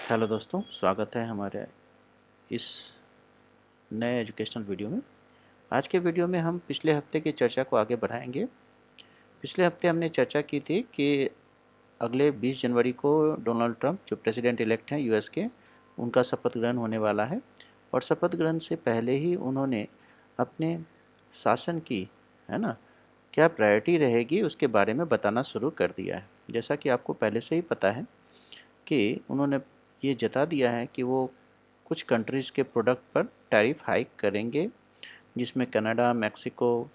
Hello दोस्तों, स्वागत है हमारे इस नए एजुकेशनल वीडियो में। आज के वीडियो में हम पिछले हफ्ते की चर्चा को आगे बढ़ाएंगे। पिछले हफ्ते हमने चर्चा की थी कि अगले 20 जनवरी को डोनाल्ड ट्रंप जो प्रेसिडेंट इलेक्ट हैं यूएस के, उनका शपथ ग्रहण होने वाला है। और शपथ ग्रहण से पहले ही उन्होंने अपने शासन की, है ना, क्या प्रायोरिटी रहेगी उसके बारे में बताना शुरू कर दिया है। जैसा कि आपको पहले से ही पता है कि उन्होंने ये जता दिया है कि वो कुछ कंट्रीज़ के प्रोडक्ट पर टैरिफ हाइक करेंगे, जिसमें कनाडा, मेक्सिको,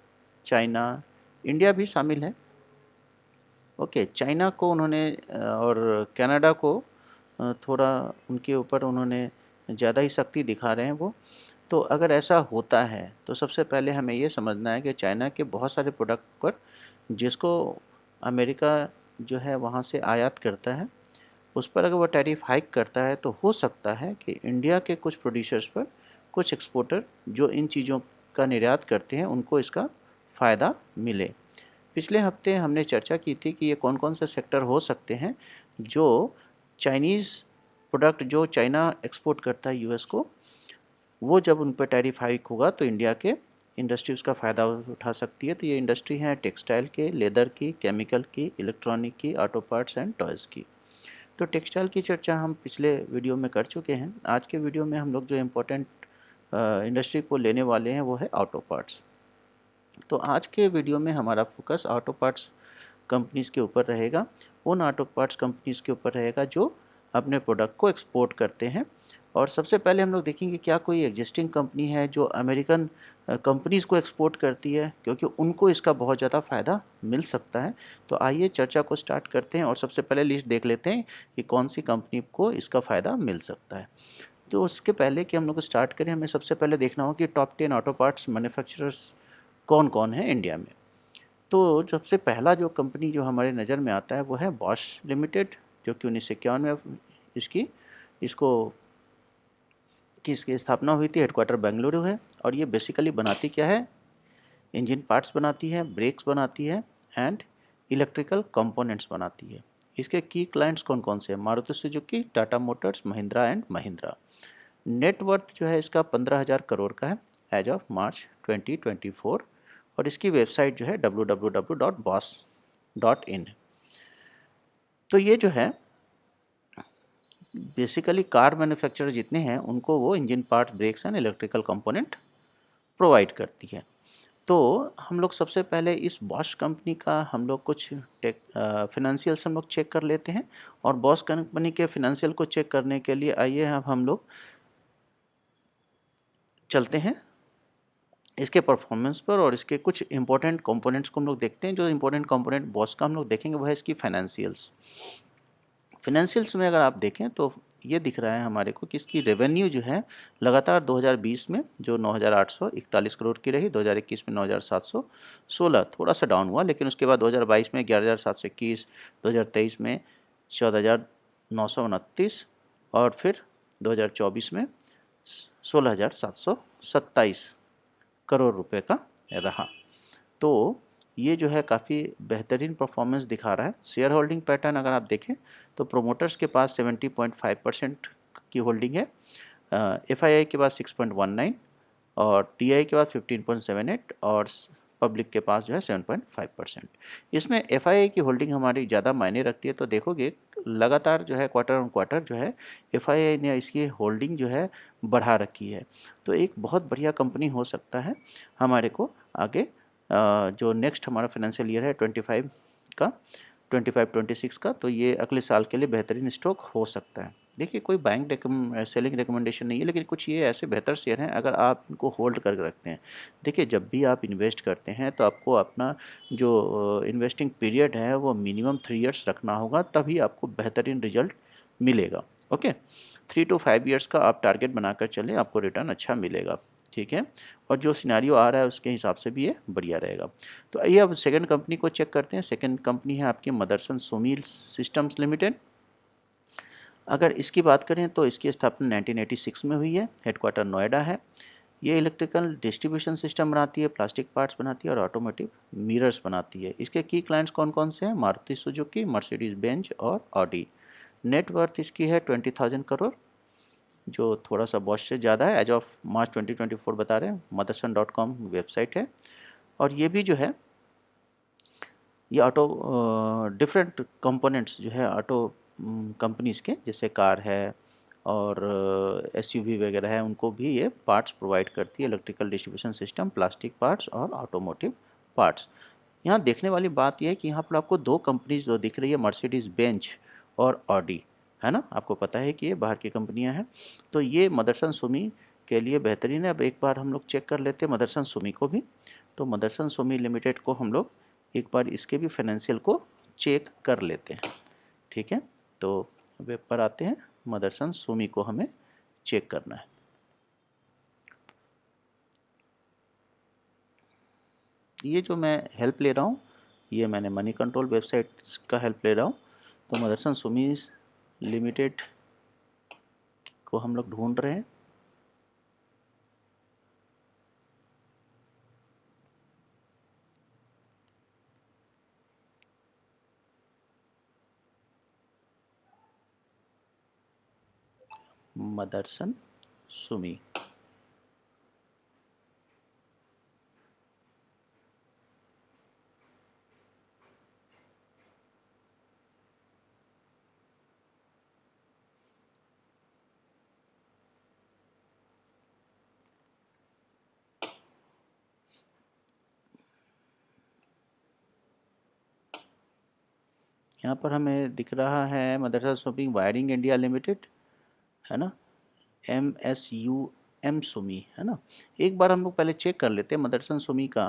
चाइना, इंडिया भी शामिल है। ओके, चाइना को उन्होंने और कनाडा को थोड़ा उनके ऊपर उन्होंने ज़्यादा ही सख्ती दिखा रहे हैं वो। तो अगर ऐसा होता है तो सबसे पहले हमें ये समझना है कि चाइना के बहुत सारे प्रोडक्ट पर जिसको अमेरिका जो है वहाँ से आयात करता है, उस पर अगर वो टैरिफ हाइक करता है तो हो सकता है कि इंडिया के कुछ प्रोड्यूसर्स पर, कुछ एक्सपोर्टर जो इन चीज़ों का निर्यात करते हैं, उनको इसका फ़ायदा मिले। पिछले हफ्ते हमने चर्चा की थी कि ये कौन कौन से सेक्टर हो सकते हैं जो चाइनीज़ प्रोडक्ट जो चाइना एक्सपोर्ट करता है यूएस को, वो जब उन पर टैरिफ हाइक होगा तो इंडिया के इंडस्ट्री उसका फ़ायदा उठा सकती है। तो ये इंडस्ट्री हैं टेक्सटाइल के, लेदर की, केमिकल की, इलेक्ट्रॉनिक की, ऑटो पार्ट्स एंड टॉयज़ की। तो टेक्सटाइल की चर्चा हम पिछले वीडियो में कर चुके हैं। आज के वीडियो में हम लोग जो इम्पोर्टेंट इंडस्ट्री को लेने वाले हैं वो है ऑटो पार्ट्स। तो आज के वीडियो में हमारा फोकस ऑटो पार्ट्स कंपनीज़ के ऊपर रहेगा। उन ऑटो पार्ट्स कंपनीज़ के ऊपर रहेगा जो अपने प्रोडक्ट को एक्सपोर्ट करते हैं। और सबसे पहले हम लोग देखेंगे क्या कोई एग्जिस्टिंग कंपनी है जो अमेरिकन कंपनीज़ को एक्सपोर्ट करती है, क्योंकि उनको इसका बहुत ज़्यादा फ़ायदा मिल सकता है। तो आइए चर्चा को स्टार्ट करते हैं और सबसे पहले लिस्ट देख लेते हैं कि कौन सी कंपनी को इसका फ़ायदा मिल सकता है। तो उसके पहले कि हम लोग स्टार्ट करें, हमें सबसे पहले देखना होगा कि टॉप 10 ऑटो पार्ट्स मैन्युफैक्चरर्स कौन कौन हैं इंडिया में। तो सबसे पहला जो कंपनी जो हमारे नज़र में आता है वो है बॉश लिमिटेड, जो कि 1951 में इसकी इसको की इसकी स्थापना हुई थी। हेडक्वार्टर बेंगलुरु है और ये बेसिकली बनाती क्या है, इंजन पार्ट्स बनाती है, ब्रेक्स बनाती है एंड इलेक्ट्रिकल कंपोनेंट्स बनाती है। इसके की क्लाइंट्स कौन कौन से हैं, Maruti Suzuki, Tata Motors, Mahindra and Mahindra. Net worth जो है इसका 15,000 करोड़ का है एज ऑफ मार्च 2024। और इसकी वेबसाइट जो है www.bosch.in। तो ये जो है बेसिकली कार मैन्युफैक्चरर जितने हैं उनको वो engine part, brakes and electrical component provide करती है। तो हम लोग सबसे पहले इस बॉश कंपनी का हम लोग कुछ फिनेंशियल्स हम लोग चेक कर लेते हैं। और बॉश कंपनी के फिनेंशियल को चेक करने के लिए आइए अब हम लोग चलते हैं इसके परफॉर्मेंस पर और इसके कुछ इंपॉर्टेंट कंपोनेंट्स को हम लोग देखते हैं। जो इंपॉर्टेंट कंपोनेंट बॉस का हम लोग देखेंगे वो है इसकी फाइनेंशियल्स। फाइनेंशियल्स में अगर आप देखें तो ये दिख रहा है हमारे को कि इसकी रेवेन्यू जो है लगातार 2020 में जो 9,841 करोड़ की रही, 2021 में 9,716, थोड़ा सा डाउन हुआ, लेकिन उसके बाद 2022 में 11,721, 2023 में 14,929 और फिर 2024 में 16,727 करोड़ रुपए का रहा। तो ये जो है काफ़ी बेहतरीन परफॉर्मेंस दिखा रहा है। शेयर होल्डिंग पैटर्न अगर आप देखें तो प्रोमोटर्स के पास 70.5% की होल्डिंग है, एफआईआई के पास 6.19 और टीआई के पास 15.78 और पब्लिक के पास जो है 7.5%। इसमें एफआईआई की होल्डिंग हमारी ज़्यादा मायने रखती है। तो देखोगे लगातार जो है क्वार्टर ऑन क्वार्टर जो है एफआईआई ने इसकी होल्डिंग जो है बढ़ा रखी है। तो एक बहुत बढ़िया कंपनी हो सकता है हमारे को आगे, जो नेक्स्ट हमारा फाइनेंशियल ईयर है 25 का, 25-26 का, तो ये अगले साल के लिए बेहतरीन स्टॉक हो सकता है। देखिए कोई बैंक सेलिंग रिकमेंडेशन नहीं है, लेकिन कुछ ये ऐसे बेहतर शेयर हैं अगर आप इनको होल्ड करके रखते हैं। देखिए जब भी आप इन्वेस्ट करते हैं तो आपको अपना जो इन्वेस्टिंग पीरियड है वो मिनिमम 3 इयर्स रखना होगा, तभी आपको बेहतरीन रिजल्ट मिलेगा। ओके, 3 to 5 इयर्स का आप टारगेट बनाकर चलें, आपको रिटर्न अच्छा मिलेगा। ठीक है, और जो सिनेरियो आ रहा है उसके हिसाब से भी ये बढ़िया रहेगा। तो आइए अब सेकंड कंपनी को चेक करते हैं। सेकंड कंपनी है आपकी मदरसन सुमी सिस्टम्स लिमिटेड। अगर इसकी बात करें तो इसकी स्थापना 1986 में हुई है, हेडक्वार्टर नोएडा है। ये इलेक्ट्रिकल डिस्ट्रीब्यूशन सिस्टम बनाती है, प्लास्टिक पार्ट्स बनाती है और ऑटोमोटिव मिरर्स बनाती है। इसके की क्लाइंट्स कौन कौन से हैं, मारुति सुजुकी, मर्सिडीज बेंज और ऑडी। नेट वर्थ इसकी है 20,000 करोड़, जो थोड़ा सा बहुत से ज़्यादा है। एज ऑफ मार्च 2024 बता रहे हैं, motherson.com वेबसाइट है। और ये भी जो है ये ऑटो डिफरेंट कंपोनेंट्स जो है ऑटो कंपनीज़ के, जैसे कार है और एसयूवी वगैरह है, उनको भी ये पार्ट्स प्रोवाइड करती है, electrical distribution system, plastic parts और ऑटोमोटिव पार्ट्स। यहाँ देखने वाली बात यह है कि यहाँ पर आपको दो कंपनीज जो दिख रही है, मर्सिडीज़ बेंज और ऑडी, है ना। आपको पता है कि ये बाहर की कंपनियाँ हैं। तो ये मदरसन सुमी के लिए बेहतरीन है। अब एक बार हम लोग चेक कर लेते हैं मदरसन सुमी को भी। तो मदरसन सुमी लिमिटेड को हम लोग एक बार इसके भी फाइनेंशियल को चेक कर लेते हैं, ठीक है। तो वेब पर आते हैं, मदरसन सुमी को हमें चेक करना है। ये जो मैं हेल्प ले रहा हूँ, ये मैंने मनी कंट्रोल वेबसाइट का हेल्प ले रहा हूँ। तो मदरसन सुमी लिमिटेड को हम लोग ढूंढ रहे हैं। मदरसन सुमी, यहाँ पर हमें दिख रहा है मदरसा सुमी वायरिंग इंडिया लिमिटेड, है ना, MSUM सुमी, है ना। एक बार हम लोग पहले चेक कर लेते हैं मदरसन सुमी का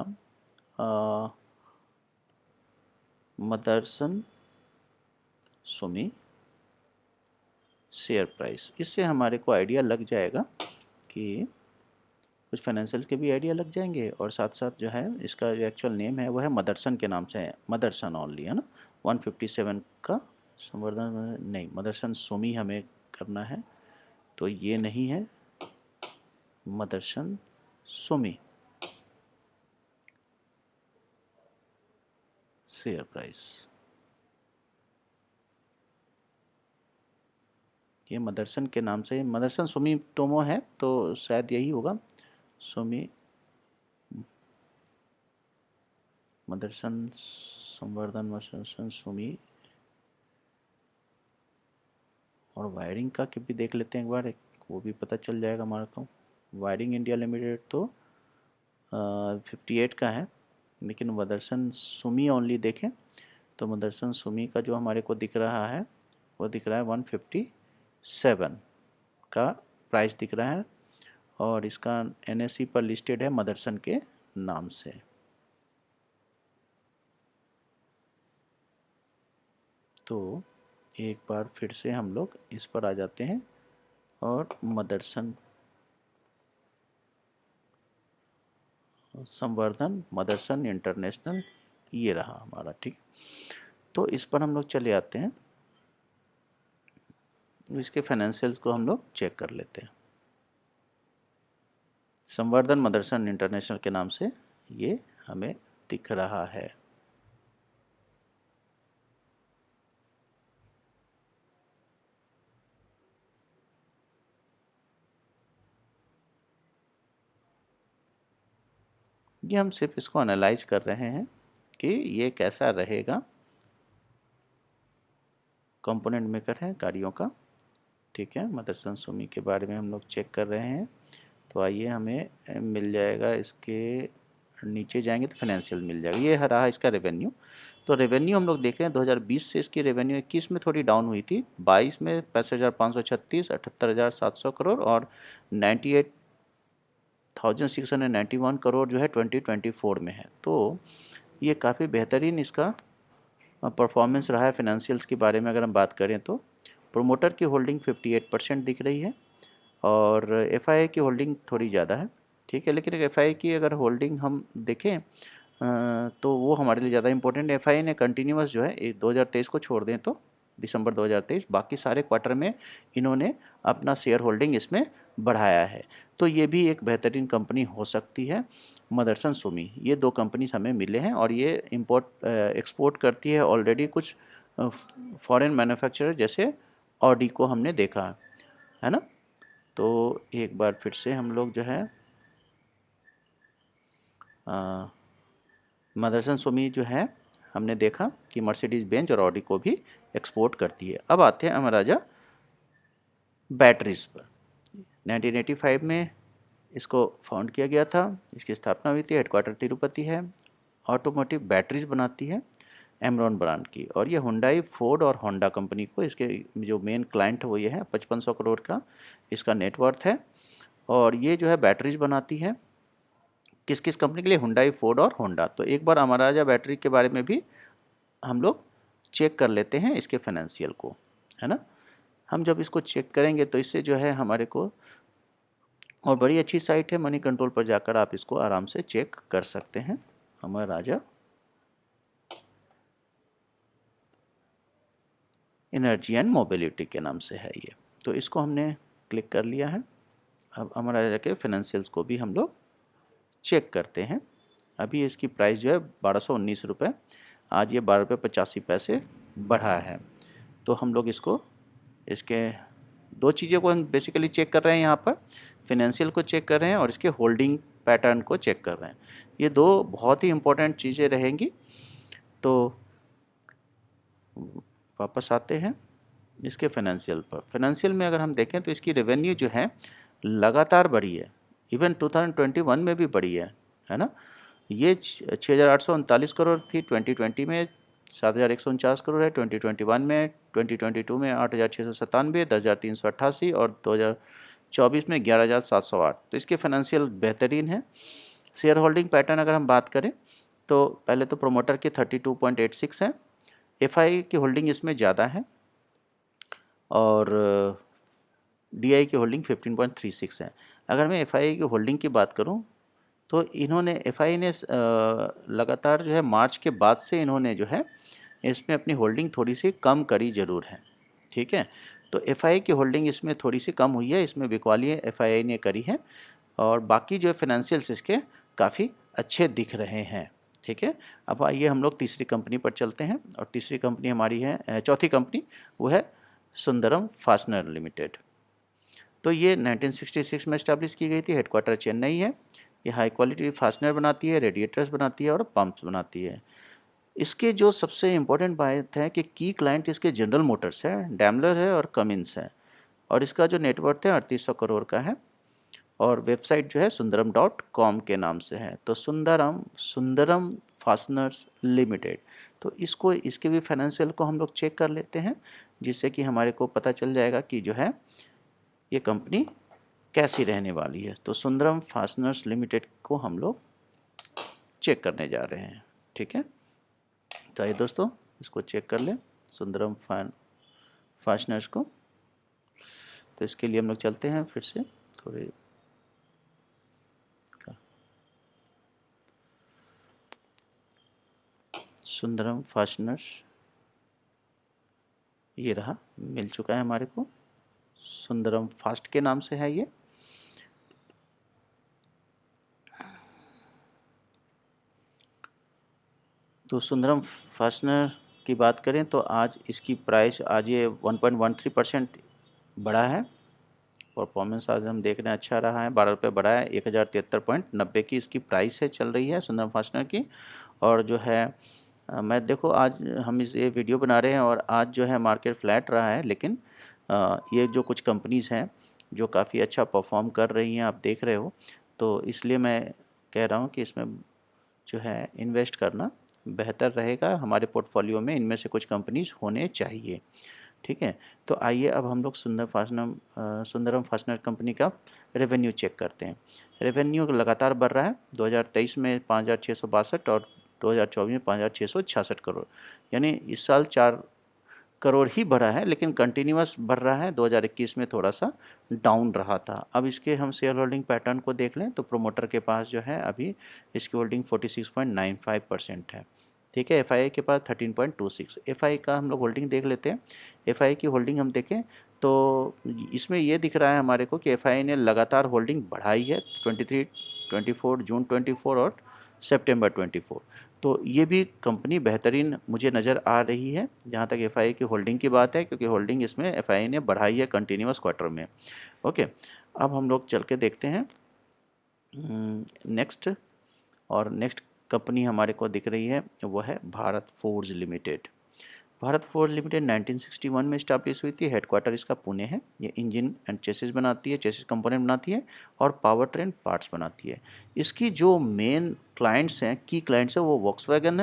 मदरसन सुमी शेयर प्राइस। इससे हमारे को आइडिया लग जाएगा कि कुछ फाइनेंशियल के भी आइडिया लग जाएंगे, और साथ साथ जो है इसका जो एक्चुअल नेम है वो है मदरसन के नाम से है, मदरसन ओनली, है ना। 157 का संवर्धन नहीं, मदरसन सुमी हमें करना है, तो ये नहीं है, मदरसन सुमी शेयर प्राइस, ये मदरसन के नाम से मदरसन सुमी टोमो है, तो शायद यही होगा, सुमी मदरसन संवर्धन मदरसन सुमी। और वायरिंग का भी देख लेते हैं एक बार, वो भी पता चल जाएगा हमारे को। वायरिंग इंडिया लिमिटेड तो 58 का है, लेकिन मदरसन सुमी ओनली देखें तो मदरसन सुमी का जो हमारे को दिख रहा है वो दिख रहा है 157 का प्राइस दिख रहा है, और इसका NSE पर लिस्टेड है मदरसन के नाम से। तो एक बार फिर से हम लोग इस पर आ जाते हैं, और मदरसन संवर्धन मदरसन इंटरनेशनल ये रहा हमारा, ठीक। तो इस पर हम लोग चले आते हैं, इसके फाइनेंशियल्स को हम लोग चेक कर लेते हैं। संवर्धन मदरसन इंटरनेशनल के नाम से ये हमें दिख रहा है। ये हम सिर्फ इसको एनालाइज कर रहे हैं कि ये कैसा रहेगा। कंपोनेंट मेकर है गाड़ियों का, ठीक है। मदरसन सुमी के बारे में हम लोग चेक कर रहे हैं। तो आइए, हमें मिल जाएगा, इसके नीचे जाएंगे तो फाइनेंशियल मिल जाएगा। ये रहा इसका रेवेन्यू। तो रेवेन्यू हम लोग देख रहे हैं 2020 से इसकी रेवेन्यू 21 में थोड़ी डाउन हुई थी, 22 में 65,536, 78,700 करोड़, और 98,691 करोड़ जो है 2024 में है। तो ये काफ़ी बेहतरीन इसका परफॉर्मेंस रहा है। फाइनेंशियल्स के बारे में अगर हम बात करें तो प्रोमोटर की होल्डिंग 58% दिख रही है, और FII की होल्डिंग थोड़ी ज़्यादा है, ठीक है। लेकिन FII की अगर होल्डिंग हम देखें तो वो हमारे लिए ज़्यादा इंपॉर्टेंट है। FII ने कंटिन्यूस जो है 2023 को छोड़ दें तो दिसंबर 2023, बाकी सारे क्वार्टर में इन्होंने अपना शेयर होल्डिंग इसमें बढ़ाया है। तो ये भी एक बेहतरीन कंपनी हो सकती है, मदरसन सुमी। ये दो कंपनीज हमें मिले हैं, और ये एक्सपोर्ट करती है ऑलरेडी कुछ फॉरेन मैन्युफैक्चरर जैसे ऑडी को हमने देखा है ना। तो एक बार फिर से हम लोग जो है मदरसन सुमी जो है हमने देखा कि मर्सिडीज बेंज और ऑडी को भी एक्सपोर्ट करती है। अब आते हैं अमराजा बैटरीज पर। 1985 में इसको फाउंड किया गया था, इसकी स्थापना हुई थी, हेडक्वार्टर तिरुपति है। ऑटोमोटिव बैटरीज बनाती है एमरॉन ब्रांड की, और ये हुंडई, फोर्ड और होंडा कंपनी को, इसके जो मेन क्लाइंट है वो ये है। 5500 करोड़ का इसका नेटवर्थ है। और ये जो है बैटरीज बनाती है किस किस कंपनी के लिए? हुंडई, फोर्ड और होंडा। तो एक बार अमराजा बैटरी के बारे में भी हम लोग चेक कर लेते हैं इसके फाइनेंशियल को, है ना। हम जब इसको चेक करेंगे तो इससे जो है हमारे को, और बड़ी अच्छी साइट है मनी कंट्रोल पर, जाकर आप इसको आराम से चेक कर सकते हैं। अमराजा एनर्जी एंड मोबिलिटी के नाम से है ये। तो इसको हमने क्लिक कर लिया है। अब अमराजा के फाइनेंशियल्स को भी हम लोग चेक करते हैं। अभी इसकी प्राइस जो है 1219 रुपये, आज ये 12 रुपये 85 पैसे बढ़ा है। तो हम लोग इसको, इसके दो चीज़ों को हम बेसिकली चेक कर रहे हैं यहाँ पर, फाइनेंशियल को चेक कर रहे हैं और इसके होल्डिंग पैटर्न को चेक कर रहे हैं। ये दो बहुत ही इम्पोर्टेंट चीज़ें रहेंगी। तो वापस आते हैं इसके फाइनेंशियल पर। फाइनेंशियल में अगर हम देखें तो इसकी रेवेन्यू जो है लगातार बढ़ी है, इवन 2021 में भी बढ़ी है ना। ये 6,839 करोड़ थी 2020 में, 7,149 करोड़ है 2021 में, 2022 में 8,697, 10,388 और 2024 में 11,708। तो इसके फाइनेंशियल बेहतरीन है। शेयर होल्डिंग पैटर्न अगर हम बात करें तो पहले तो प्रोमोटर की 32.86 है, एफआई की होल्डिंग इसमें ज़्यादा है, और डीआई की होल्डिंग 15.36 है। अगर मैं एफआई की होल्डिंग की बात करूं तो इन्होंने, एफआई ने लगातार जो है मार्च के बाद से इन्होंने जो है इसमें अपनी होल्डिंग थोड़ी सी कम करी ज़रूर है, ठीक है। तो एफआई की होल्डिंग इसमें थोड़ी सी कम हुई है, इसमें बिकवाली एफआई ने करी है, और बाकी जो फाइनेंशियल्स इसके काफ़ी अच्छे दिख रहे हैं, ठीक है। अब आइए हम लोग तीसरी कंपनी पर चलते हैं, और तीसरी कंपनी हमारी है, चौथी कंपनी वो है सुंदरम फास्टनर लिमिटेड। तो ये 1966 में इस्टेब्लिश की गई थी, हेडक्वार्टर चेन्नई है। ये हाई क्वालिटी फास्टनर बनाती है, रेडिएटर्स बनाती है और पंप्स बनाती है। इसके जो सबसे इम्पोर्टेंट बात है कि की क्लाइंट इसके जनरल मोटर्स है, डैमलर है और कमिंस है, और इसका जो नेटवर्थ है 3800 करोड़ का है, और वेबसाइट जो है sundaram.com के नाम से है। तो सुंदरम फास्टनर्स लिमिटेड। तो इसको, इसके भी फाइनेंशियल को हम लोग चेक कर लेते हैं, जिससे कि हमारे को पता चल जाएगा कि जो है ये कंपनी कैसी रहने वाली है। तो सुंदरम फास्टनर्स लिमिटेड को हम लोग चेक करने जा रहे हैं, ठीक है। तो आइए दोस्तों इसको चेक कर लें, सुंदरम फास्टनर्स को। तो इसके लिए हम लोग चलते हैं फिर से थोड़े, सुंदरम फास्टनर्स, ये रहा, मिल चुका है हमारे को, सुंदरम फास्ट के नाम से है ये। तो सुंदरम फास्टनर की बात करें तो आज इसकी प्राइस, आज ये 1.13% बढ़ा है। परफॉर्मेंस आज हम देख रहे हैं अच्छा रहा है, 12 रुपये बढ़ा है, 1073.90 की इसकी प्राइस है, चल रही है सुंदरम फास्टनर की। और जो है मैं देखो, आज हम इस ये वीडियो बना रहे हैं और आज जो है मार्केट फ्लैट रहा है, लेकिन ये जो कुछ कंपनीज़ हैं जो काफ़ी अच्छा परफॉर्म कर रही हैं, आप देख रहे हो, तो इसलिए मैं कह रहा हूँ कि इसमें जो है इन्वेस्ट करना बेहतर रहेगा। हमारे पोर्टफोलियो में इनमें से कुछ कंपनीज़ होने चाहिए, ठीक है। तो आइए अब हम लोग सुंदरम फास्टनर कंपनी का रेवेन्यू चेक करते हैं। रेवेन्यू लगातार बढ़ रहा है, 2023 में 5,662 और 2024 में 5,666 करोड़, यानी इस साल 4 करोड़ ही बढ़ा है, लेकिन कंटिन्यूअस बढ़ रहा है। 2021 में थोड़ा सा डाउन रहा था। अब इसके हम शेयर होल्डिंग पैटर्न को देख लें तो प्रोमोटर के पास जो है अभी इसकी होल्डिंग 46.95% है, ठीक है। एफआईआई के पास 13.26। एफआई का हम लोग होल्डिंग देख लेते हैं। एफआई की होल्डिंग हम देखें तो इसमें ये दिख रहा है हमारे को कि एफआई ने लगातार होल्डिंग बढ़ाई है, 23, 24, जून 24 और सितंबर 24। तो ये भी कंपनी बेहतरीन मुझे नज़र आ रही है जहाँ तक एफआई की होल्डिंग की बात है, क्योंकि होल्डिंग इसमें एफआई ने बढ़ाई है कंटिन्यूस क्वार्टर में। ओके, अब हम लोग चल के देखते हैं नेक्स्ट। और नेक्स्ट कंपनी हमारे को दिख रही है वो है Bharat forge limited. Bharat forge limited 1961 में स्टैब्लिश हुई थी। हेडक्वार्टर इसका पुणे है। ये इंजन एंड चेसिस बनाती है, चेसिस कंपोनेंट बनाती है और पावर ट्रेन पार्ट्स बनाती है। इसकी जो मेन क्लाइंट्स हैं, की क्लाइंट्स हैं, वो वॉक्सवैगन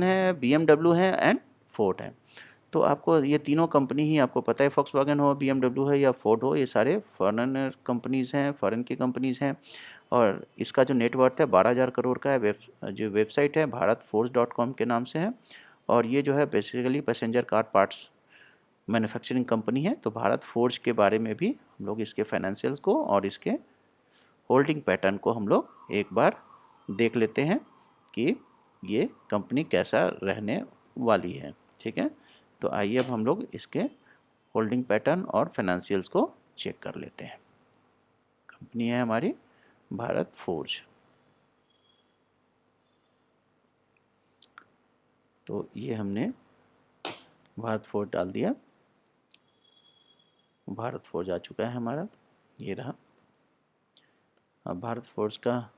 है, बीएमडब्ल्यू है एंड फोर्ड है। तो आपको ये तीनों कंपनी ही आपको पता है, वॉक्सवैगन हो, बीएमडब्ल्यू है या फोर्ड हो, ये सारे फॉरेन कंपनीज़ हैं, फॉरेन की कंपनीज़ हैं। और इसका जो नेटवर्थ है 12,000 करोड़ का है। जो वेबसाइट है भारत फोर्ज .com के नाम से है। और ये जो है basically passenger car parts manufacturing company है। तो भारत फोर्ज के बारे में भी हम लोग इसके फाइनेंशियल्स को और इसके होल्डिंग पैटर्न को हम लोग एक बार देख लेते हैं कि ये कंपनी कैसा रहने वाली है। ठीक है, तो आइए अब हम लोग इसके होल्डिंग पैटर्न और फाइनेंशियल्स को चेक कर लेते हैं। कंपनी है हमारी भारत फोर्ज। तो ये हमने भारत फोर्ज डाल दिया, भारत फोर्ज आ चुका है हमारा, ये रहा। अब भारत फोर्ज का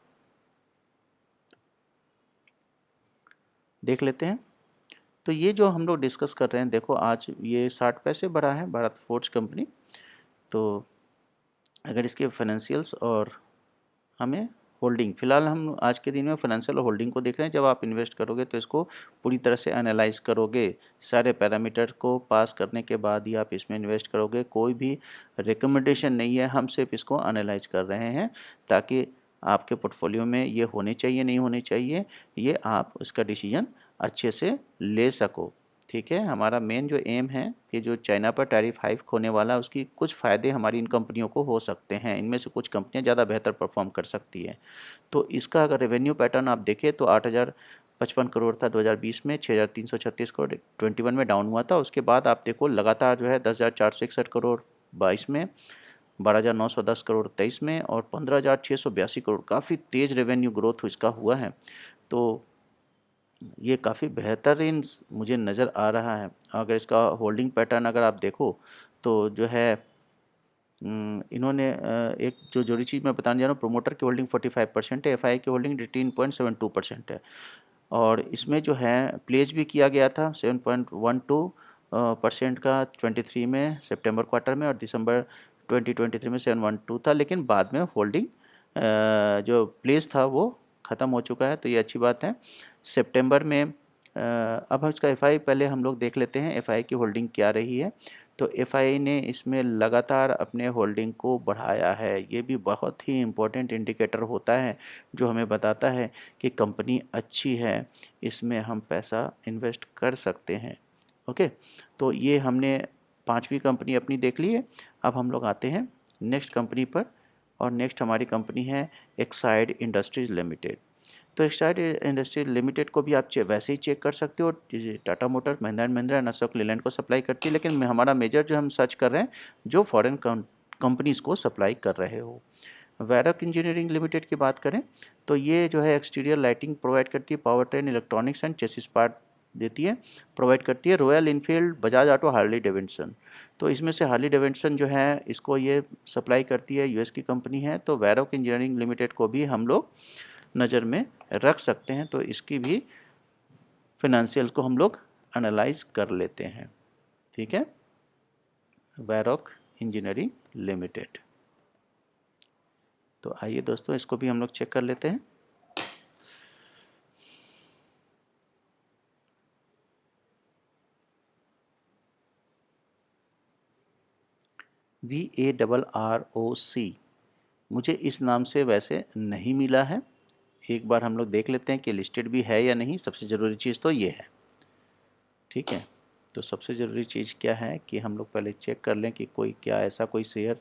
देख लेते हैं। तो ये जो हम लोग डिस्कस कर रहे हैं, देखो आज ये 60 पैसे बढ़ा है भारत फोर्ज कंपनी। तो अगर इसके फाइनेंशियल्स और हमें होल्डिंग, फिलहाल हम आज के दिन में फाइनेंशियल और होल्डिंग को देख रहे हैं। जब आप इन्वेस्ट करोगे तो इसको पूरी तरह से एनालाइज करोगे, सारे पैरामीटर को पास करने के बाद ही आप इसमें इन्वेस्ट करोगे। कोई भी रिकमेंडेशन नहीं है, हम सिर्फ इसको एनालाइज कर रहे हैं ताकि आपके पोर्टफोलियो में ये होने चाहिए नहीं होने चाहिए, ये आप उसका डिसीजन अच्छे से ले सको। ठीक है, हमारा मेन जो एम है कि जो चाइना पर टैरिफ हाइक होने वाला है उसकी कुछ फ़ायदे हमारी इन कंपनियों को हो सकते हैं। इनमें से कुछ कंपनियां ज़्यादा बेहतर परफॉर्म कर सकती है। तो इसका अगर रेवेन्यू पैटर्न आप देखें तो 8,055 करोड़ था 2020 में, 6,336 करोड़ 21 में डाउन हुआ था। उसके बाद आप देखो लगातार जो है 10,461 करोड़ 22 में, 12,910 करोड़ 23 में और 15,682 करोड़, काफ़ी तेज़ रेवेन्यू ग्रोथ इसका हुआ है। तो ये काफ़ी बेहतरीन मुझे नज़र आ रहा है। अगर इसका होल्डिंग पैटर्न अगर आप देखो तो जो है इन्होंने एक जो जोड़ी चीज़ मैं बताने जा रहा हूँ, प्रोमोटर की होल्डिंग 45% है, एफआई की होल्डिंग 18.72% है। और इसमें जो है प्लेज भी किया गया था 7.12% का 23 में सितंबर क्वार्टर में, और दिसंबर 2023 में 712 था। लेकिन बाद में होल्डिंग जो प्लेज था वो ख़त्म हो चुका है, तो ये अच्छी बात है। सितंबर में अब इसका एफआई पहले हम लोग देख लेते हैं एफआई की होल्डिंग क्या रही है। तो एफआई ने इसमें लगातार अपने होल्डिंग को बढ़ाया है। ये भी बहुत ही इम्पोर्टेंट इंडिकेटर होता है जो हमें बताता है कि कंपनी अच्छी है, इसमें हम पैसा इन्वेस्ट कर सकते हैं। ओके, तो ये हमने पांचवी कंपनी अपनी देख ली है। अब हम लोग आते हैं नेक्स्ट कंपनी पर, और नेक्स्ट हमारी कंपनी है एक्साइड इंडस्ट्रीज लिमिटेड। तो एक्साइड इंडस्ट्री लिमिटेड को भी आप वैसे ही चेक कर सकते हो। Tata motor, Mahindra and Mahindra and Ashok Leyland को सप्लाई करती है, लेकिन हमारा मेजर जो हम सर्च कर रहे हैं जो फॉरेन कंपनीज़ को सप्लाई कर रहे हो। वैरक इंजीनियरिंग लिमिटेड की बात करें तो ये जो है एक्सटीरियर लाइटिंग प्रोवाइड करती है, power train, electronics and chassis part देती है, प्रोवाइड करती है। Royal Enfield, Bajaj auto, Harley Davidson, तो इसमें से हार्ली डेविडसन जो है इसको ये सप्लाई करती है, यूएस की कंपनी है। तो वैरक इंजीनियरिंग लिमिटेड को भी हम लोग नज़र में रख सकते हैं। तो इसकी भी फिनेंशियल को हम लोग एनालाइज कर लेते हैं। ठीक है, वैरॉक इंजीनियरिंग लिमिटेड। तो आइए दोस्तों इसको भी हम लोग चेक कर लेते हैं। VARROC मुझे इस नाम से वैसे नहीं मिला है। एक बार हम लोग देख लेते हैं कि लिस्टेड भी है या नहीं। सबसे ज़रूरी चीज़ तो ये है। ठीक है, तो सबसे ज़रूरी चीज़ क्या है कि हम लोग पहले चेक कर लें कि कोई क्या ऐसा कोई शेयर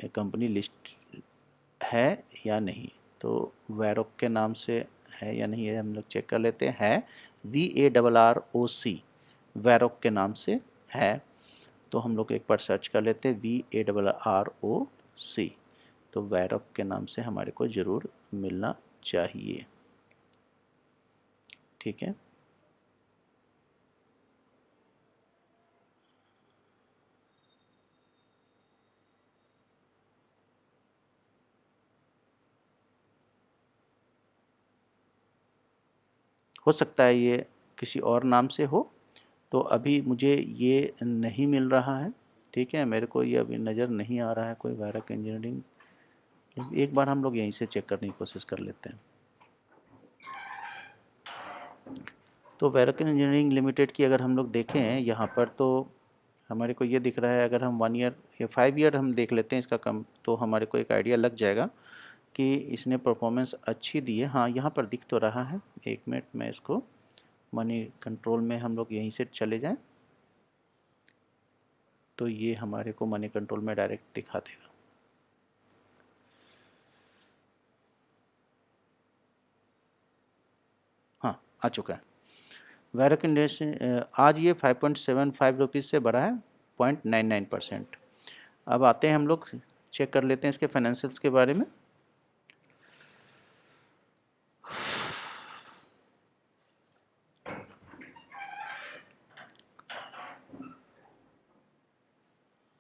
कंपनी लिस्ट है या नहीं। तो वैरॉक के नाम से है या नहीं है हम लोग चेक कर लेते हैं। VARROC वैरॉक के नाम से है। तो हम लोग एक बार सर्च कर लेते हैं VARROC। तो वैरॉक के नाम से हमारे को ज़रूर मिलना चाहिए। ठीक है, हो सकता है ये किसी और नाम से हो, तो अभी मुझे ये नहीं मिल रहा है। ठीक है, मेरे को ये अभी नज़र नहीं आ रहा है कोई वैरक इंजीनियरिंग। एक बार हम लोग यहीं से चेक करने की कोशिश कर लेते हैं। तो वैरक इंजीनियरिंग लिमिटेड की अगर हम लोग देखें यहाँ पर, तो हमारे को ये दिख रहा है, अगर हम 1 ईयर या 5 ईयर हम देख लेते हैं इसका कम, तो हमारे को एक आइडिया लग जाएगा कि इसने परफॉर्मेंस अच्छी दी है। हाँ, यहाँ पर दिख तो रहा है। एक मिनट में इसको मनी कंट्रोल में हम लोग यहीं से चले जाएं, तो ये हमारे को मनी कंट्रोल में डायरेक्ट दिखा देगा। हाँ, आ चुका है। वैरक इंडेक्स आज ये 5.75 रुपीज़ से बढ़ा है 0.99%। अब आते हैं हम लोग चेक कर लेते हैं इसके फाइनेंशियल्स के बारे में।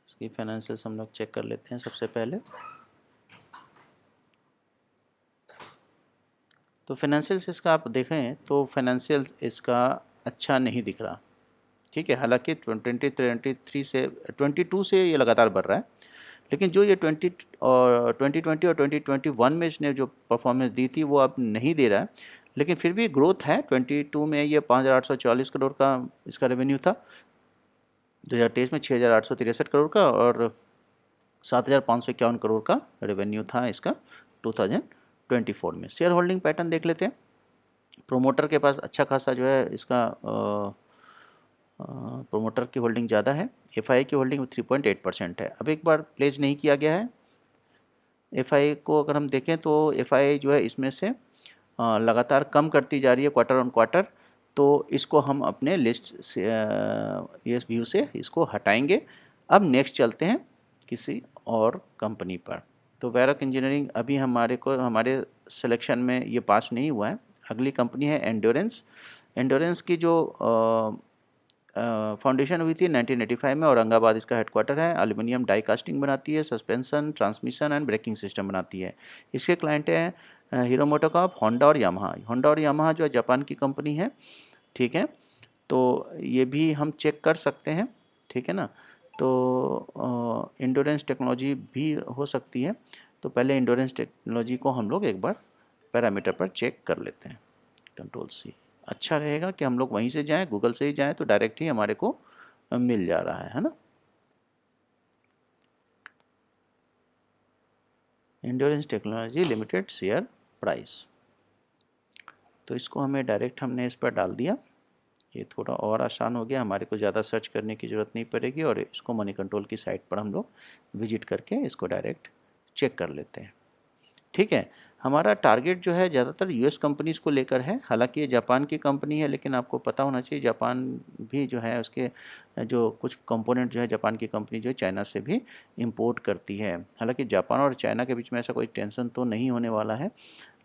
इसकी फाइनेंशियल्स हम लोग चेक कर लेते हैं सबसे पहले। तो फाइनेंशियल्स इसका आप देखें तो फाइनेंशियल्स इसका अच्छा नहीं दिख रहा। ठीक है, हालांकि 2023 से 22 से ये लगातार बढ़ रहा है, लेकिन जो ये 2020 और 2021 में इसने जो परफॉर्मेंस दी थी वो अब नहीं दे रहा है। लेकिन फिर भी ग्रोथ है। 22 में ये 5,840 करोड़ का इसका रेवेन्यू था, 2023 में 6,863 करोड़ का, और 7,551 करोड़ का रेवेन्यू था इसका 2024 में। शेयर होल्डिंग पैटर्न देख लेते हैं। प्रोमोटर के पास अच्छा खासा जो है इसका प्रोमोटर की होल्डिंग ज़्यादा है। एफआई की होल्डिंग 3.8% है। अब एक बार प्लेज नहीं किया गया है एफआई को। अगर हम देखें तो एफआई जो है इसमें से लगातार कम करती जा रही है क्वार्टर ऑन क्वार्टर। तो इसको हम अपने लिस्ट से ये व्यू से इसको हटाएंगे। अब नेक्स्ट चलते हैं किसी और कंपनी पर। तो वैरक इंजीनियरिंग अभी हमारे को हमारे सिलेक्शन में ये पास नहीं हुआ है। अगली कंपनी है एंड्योरेंस। एंड्योरेंस की जो फाउंडेशन हुई थी 1985 में, औरंगाबाद इसका हेडक्वार्टर है। एल्यूमिनियम डाई कास्टिंग बनाती है, suspension, transmission and braking system बनाती है। इसके क्लाइंट हैं हीरो मोटोकॉर्प, होंडा और यामाहा। होंडा और यामाहा जो है जापान की कंपनी है। ठीक है, तो ये भी हम चेक कर सकते हैं। ठीक है ना, तो इंडोरेंस टेक्नोलॉजी भी हो सकती है। तो पहले इंडोरेंस टेक्नोलॉजी को हम लोग एक बार पैरामीटर पर चेक कर लेते हैं। Control C. अच्छा रहेगा कि हम लोग वहीं से जाएं, गूगल से ही जाएं, तो डायरेक्ट ही हमारे को मिल जा रहा है ना। Endurance technology limited share price, तो इसको हमें डायरेक्ट हमने इस पर डाल दिया। ये थोड़ा और आसान हो गया, हमारे को ज़्यादा सर्च करने की ज़रूरत नहीं पड़ेगी, और इसको मनी कंट्रोल की साइट पर हम लोग विजिट करके इसको डायरेक्ट चेक कर लेते हैं। ठीक है, हमारा टारगेट जो है ज़्यादातर यूएस कंपनीज़ को लेकर है। हालांकि ये जापान की कंपनी है, लेकिन आपको पता होना चाहिए जापान भी जो है उसके जो कुछ कंपोनेंट जो है जापान की कंपनी जो है चाइना से भी इंपोर्ट करती है। हालांकि जापान और चाइना के बीच में ऐसा कोई टेंशन तो नहीं होने वाला है,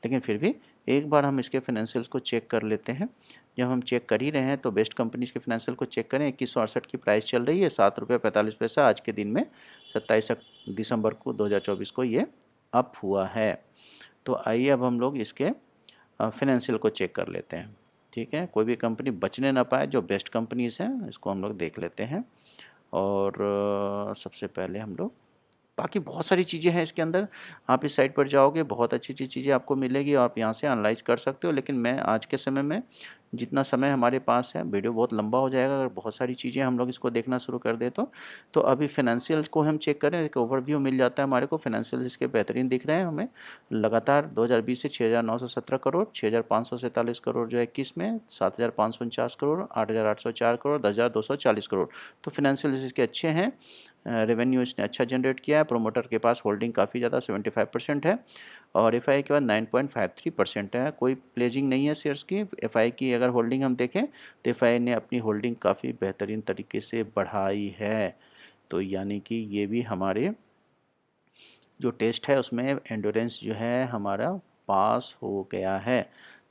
लेकिन फिर भी एक बार हम इसके फाइनेंशियल्स को चेक कर लेते हैं। जब हम चेक कर ही रहे हैं तो बेस्ट कंपनीज के फाइनेंशियल को चेक करें। 2168 की प्राइस चल रही है, 7 रुपये 45 पैसा आज के दिन में 27 दिसंबर को 2024 को ये अप हुआ है। तो आइए अब हम लोग इसके फाइनेंशियल को चेक कर लेते हैं। ठीक है, कोई भी कंपनी बचने ना पाए, जो बेस्ट कंपनीज हैं इसको हम लोग देख लेते हैं। और सबसे पहले हम लोग, बाकी बहुत सारी चीज़ें हैं इसके अंदर। आप इस साइट पर जाओगे, बहुत अच्छी अच्छी चीज़ें आपको मिलेगी, आप यहाँ से एनालाइज कर सकते हो। लेकिन मैं आज के समय में, जितना समय हमारे पास है, वीडियो बहुत लंबा हो जाएगा अगर बहुत सारी चीज़ें हम लोग इसको देखना शुरू कर दे तो अभी फाइनेंशियल को हम चेक करें, एक ओवरव्यू मिल जाता है हमारे को। फाइनेंशियल इसके बेहतरीन दिख रहे हैं हमें। लगातार 2020 से 6,917 करोड़, 6,547 करोड़ जो है 21 में, 7,549 करोड़, 8,804 करोड़, 10,240 करोड़। तो फाइनेंशियल इसके अच्छे हैं। रेवेन्यू इसने अच्छा जनरेट किया है। प्रोमोटर के पास होल्डिंग काफ़ी ज़्यादा 75% है, और एफआई के बाद 9.53% है। कोई प्लेजिंग नहीं है शेयर्स की। एफआई की अगर होल्डिंग हम देखें तो एफआई ने अपनी होल्डिंग काफ़ी बेहतरीन तरीके से बढ़ाई है। तो यानी कि ये भी हमारे जो टेस्ट है उसमें एंडोरेंस जो है हमारा पास हो गया है।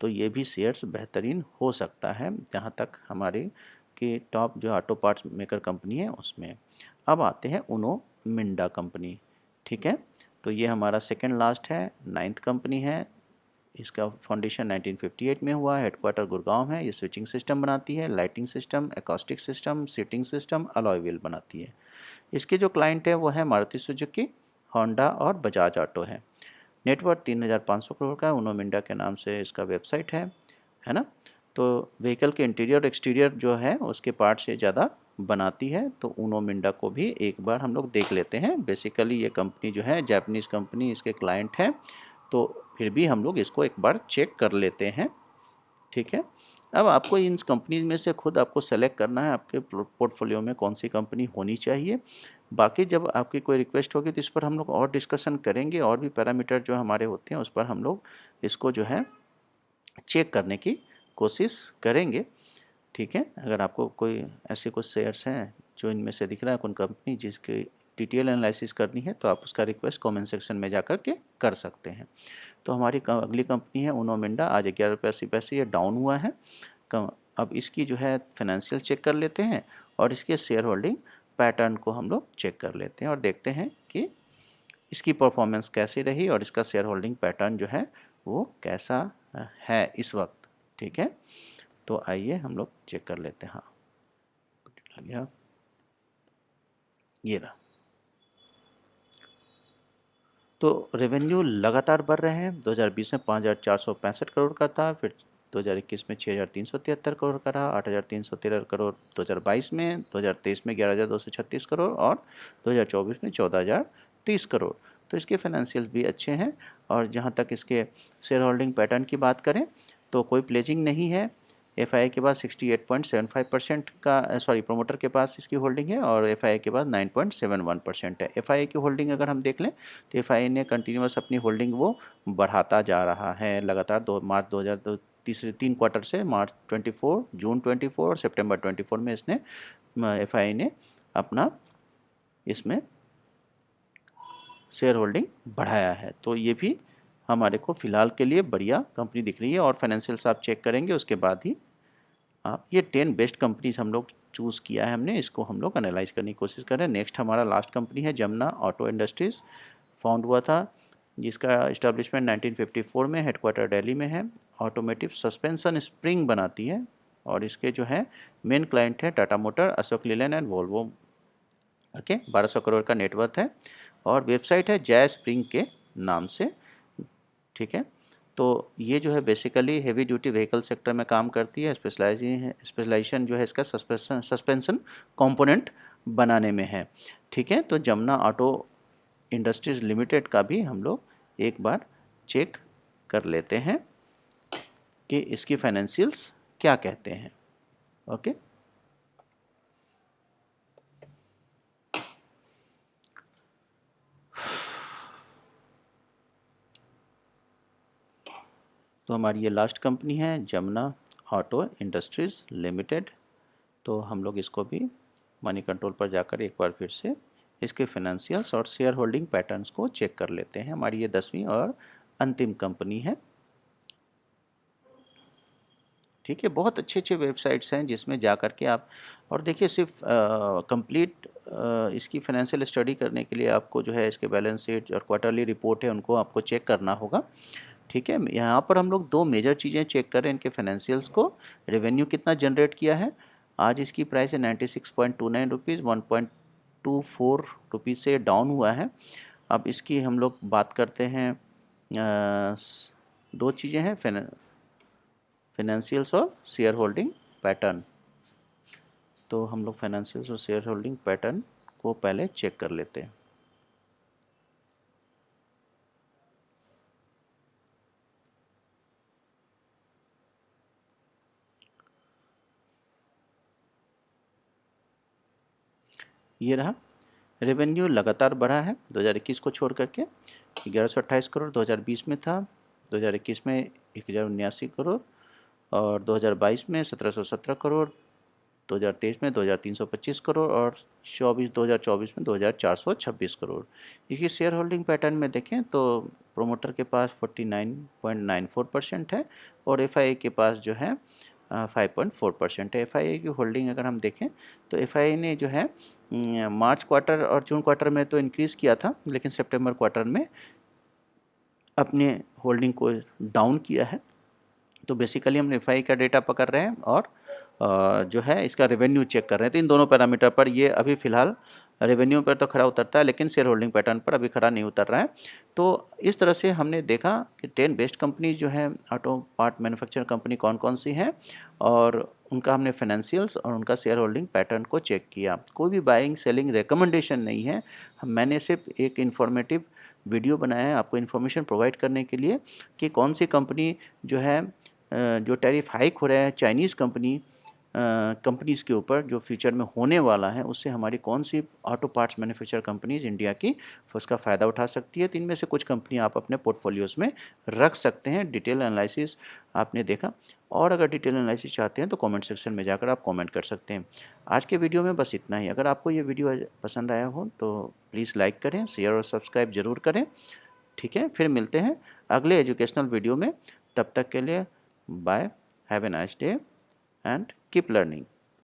तो ये भी शेयर्स बेहतरीन हो सकता है, जहाँ तक हमारे के टॉप जो ऑटो पार्ट्स मेकर कंपनी है उसमें। अब आते हैं उनो मिंडा कंपनी। ठीक है, तो ये हमारा सेकेंड लास्ट है, 9th कंपनी है। इसका फाउंडेशन 1958 में हुआ है, हेडक्वार्टर गुड़गांव है। ये स्विचिंग सिस्टम बनाती है, lighting system, acoustic system, seating system, alloy wheel बनाती है। इसके जो क्लाइंट है वो है मारुति सुजुकी, होंडा और बजाज ऑटो है। नेटवर्थ 3500 करोड़ का है। उनो मिंडा के नाम से इसका वेबसाइट है ना। तो व्हीकल के इंटीरियर एक्सटीरियर जो है उसके पार्ट से ज़्यादा बनाती है। तो उनो मिंडा को भी एक बार हम लोग देख लेते हैं। बेसिकली ये कंपनी जो है जापानीज़ कंपनी, इसके क्लाइंट हैं, तो फिर भी हम लोग इसको एक बार चेक कर लेते हैं। ठीक है, अब आपको इन कंपनीज में से खुद आपको सेलेक्ट करना है आपके पोर्टफोलियो में कौन सी कंपनी होनी चाहिए। बाकी जब आपकी कोई रिक्वेस्ट होगी तो इस पर हम लोग और डिस्कशन करेंगे, और भी पैरामीटर जो हमारे होते हैं उस पर हम लोग इसको जो है चेक करने की कोशिश करेंगे। ठीक है, अगर आपको कोई ऐसे कुछ शेयर्स हैं जो इनमें से दिख रहा है, कोई कंपनी जिसकी डिटेल एनालिसिस करनी है, तो आप उसका रिक्वेस्ट कमेंट सेक्शन में जा कर के कर सकते हैं। तो हमारी अगली कंपनी है उनो मिंडा। आज 11 रुपये 80 पैसे ये डाउन हुआ है। अब इसकी जो है फाइनेंशियल चेक कर लेते हैं, और इसके शेयर होल्डिंग पैटर्न को हम लोग चेक कर लेते हैं और देखते हैं कि इसकी परफॉर्मेंस कैसी रही और इसका शेयर होल्डिंग पैटर्न जो है वो कैसा है इस वक्त। ठीक है, तो आइए हम लोग चेक कर लेते हैं। हाँ, ये रहा। तो रेवेन्यू लगातार बढ़ रहे हैं। 2020 में 5,465 करोड़ का था, फिर 2021 में 6,373 करोड़ का रहा, 8,313 करोड़ 2022 में, 2023 में 11,236 करोड़ और 2024 में 14,030 करोड़। तो इसके फाइनेंशियल भी अच्छे हैं। और जहाँ तक इसके शेयर होल्डिंग पैटर्न की बात करें तो कोई प्लेजिंग नहीं है। एफआईआई के पास 68.75% का, सॉरी, प्रोमोटर के पास इसकी होल्डिंग है, और एफआईआई के पास 9.71% है। एफआईआई की होल्डिंग अगर हम देख लें तो एफआईआई ने कंटिन्यूस अपनी होल्डिंग वो बढ़ाता जा रहा है लगातार। मार्च 2002 तीन क्वार्टर से, मार्च 24, जून 24 और सितंबर 24 में इसने एफआईआई ने अपना इसमें शेयर होल्डिंग बढ़ाया है। तो ये भी हमारे को फ़िलहाल के लिए बढ़िया कंपनी दिख रही है। और फाइनेंशियल्स आप चेक करेंगे उसके बाद ही आप, ये 10 बेस्ट कंपनीज हम लोग चूज़ किया है हमने, इसको हम लोग एनालाइज करने की कोशिश कर रहे हैं। नेक्स्ट हमारा लास्ट कंपनी है जमुना ऑटो इंडस्ट्रीज़। फाउंड हुआ था, जिसका इस्टेब्लिशमेंट 1954 में, हेडक्वार्टर दिल्ली में है। ऑटोमेटिव सस्पेंशन स्प्रिंग बनाती है, और इसके जो है मेन क्लाइंट है Tata motor, Ashok Leyland and Volvo. Okay, 1200 crore का नेटवर्थ है, और वेबसाइट है जय स्प्रिंग के नाम से। ठीक है, तो ये जो है basically heavy duty vehicle sector में काम करती है। स्पेशलाइजेशन जो है इसका सस्पेंशन कंपोनेंट बनाने में है। ठीक है, तो जमुना ऑटो इंडस्ट्रीज़ लिमिटेड का भी हम लोग एक बार चेक कर लेते हैं कि इसकी फाइनेंशियल्स क्या कहते हैं। ओके, तो हमारी ये लास्ट कंपनी है जमुना ऑटो इंडस्ट्रीज़ लिमिटेड। तो हम लोग इसको भी मनी कंट्रोल पर जाकर एक बार फिर से इसके फाइनेंशियल्स और शेयर होल्डिंग पैटर्न्स को चेक कर लेते हैं। हमारी ये 10वीं और अंतिम कंपनी है। ठीक है, बहुत अच्छे अच्छे वेबसाइट्स हैं जिसमें जा कर के आप, और देखिए सिर्फ कंप्लीट इसकी फाइनेंशियल स्टडी करने के लिए आपको जो है इसके बैलेंस शीट और क्वार्टरली रिपोर्ट है उनको आपको चेक करना होगा। ठीक है, यहाँ पर हम लोग दो मेजर चीज़ें चेक करें इनके फाइनेंशियल्स को। रेवेन्यू कितना जनरेट किया है, आज इसकी प्राइस है 96.29 रुपीज़, 1.24 रुपीज़ से डाउन हुआ है। अब इसकी हम लोग बात करते हैं, दो चीज़ें हैं, फाइनेंशियल्स और शेयर होल्डिंग पैटर्न। तो हम लोग फाइनेंशियल्स और शेयर होल्डिंग पैटर्न को पहले चेक कर लेते हैं। ये रहा, रेवेन्यू लगातार बढ़ा है 2021 को छोड़ करके। 1128 करोड़ 2020 में था, 2021 में 1079 करोड़, और 2022 में 1717 करोड़, 2023 में 2325 करोड़ और 2024 में 2426 करोड़। इसकी शेयर होल्डिंग पैटर्न में देखें तो प्रोमोटर के पास 49.94% है और एफआईआई के पास जो है 5.4% है। एफआईआई की होल्डिंग अगर हम देखें तो एफआईआई ने जो है मार्च क्वार्टर और जून क्वार्टर में तो इंक्रीज़ किया था, लेकिन सितंबर क्वार्टर में अपने होल्डिंग को डाउन किया है। तो बेसिकली हम एफआई का डेटा पकड़ रहे हैं और जो है इसका रेवेन्यू चेक कर रहे हैं। तो इन दोनों पैरामीटर पर ये अभी फ़िलहाल रेवेन्यू पर तो खरा उतरता है, लेकिन शेयर होल्डिंग पैटर्न पर अभी खरा नहीं उतर रहा है। तो इस तरह से हमने देखा कि 10 बेस्ट कंपनी जो है ऑटो पार्ट मैन्युफैक्चर कंपनी कौन कौन सी हैं और उनका हमने फाइनेंशियल्स और उनका शेयर होल्डिंग पैटर्न को चेक किया। कोई भी बाइंग सेलिंग रिकमेंडेशन नहीं है, मैंने सिर्फ एक इन्फॉर्मेटिव वीडियो बनाया है आपको इन्फॉर्मेशन प्रोवाइड करने के लिए कि कौन सी कंपनी जो है जो टैरिफ हाइक हो रहा है चाइनीज़ कंपनीज़ के ऊपर जो फ्यूचर में होने वाला है, उससे हमारी कौन सी auto parts manufacture companies India की उसका फ़ायदा उठा सकती है। तो इनमें से कुछ कंपनी आप अपने पोर्टफोलियोज़ में रख सकते हैं। डिटेल एनालिसिस आपने देखा, और अगर डिटेल एनालिसिस चाहते हैं तो कमेंट सेक्शन में जाकर आप कमेंट कर सकते हैं। आज के वीडियो में बस इतना ही। अगर आपको ये वीडियो पसंद आया हो तो प्लीज़ लाइक करें, शेयर और सब्सक्राइब ज़रूर करें। ठीक है, फिर मिलते हैं अगले एजुकेशनल वीडियो में। तब तक के लिए bye, have a nice day and keep learning.